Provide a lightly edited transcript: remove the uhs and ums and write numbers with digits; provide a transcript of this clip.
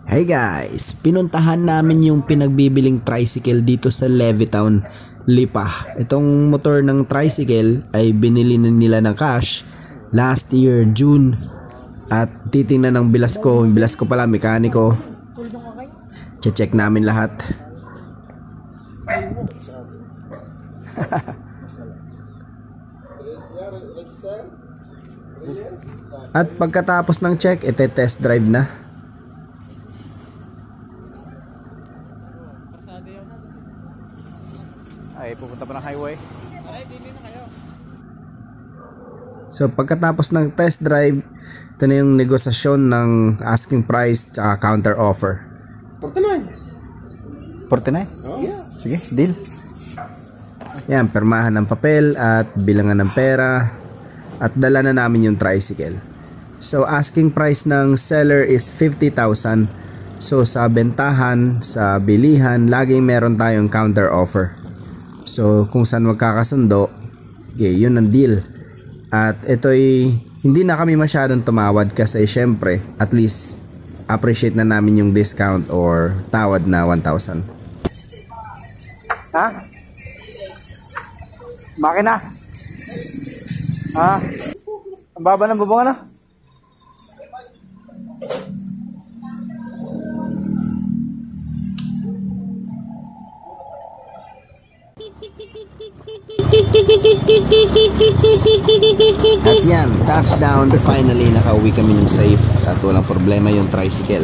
Hey guys, pinuntahan namin yung pinagbibiling tricycle dito sa Levittown, Lipa. Itong motor ng tricycle ay binili na nila ng cash last year, June. At titingnan ng bilas ko, yung bilas ko pala, mekaniko. Check namin lahat. At pagkatapos ng check, test drive na. Ay, pupunta pa ng highway. So pagkatapos ng test drive, ito na yung negosasyon ng asking price at counter offer. 49? Oh, yeah. Sige, deal. Yan, permahan ng papel at bilangan ng pera at dala na namin yung tricycle. So asking price ng seller is 50,000. So sa bentahan, sa bilihan, laging meron tayong counter offer. So kung saan magkakasundo, okay, yun ang deal. At ito'y hindi na kami masyadong tumawad kasi syempre at least appreciate na namin yung discount or tawad na 1,000. Ha? Makina? Ha? Ang baba ng bubong ano? At yan, touchdown, finally nakauwi kami ng safe at walang problema yung tricycle.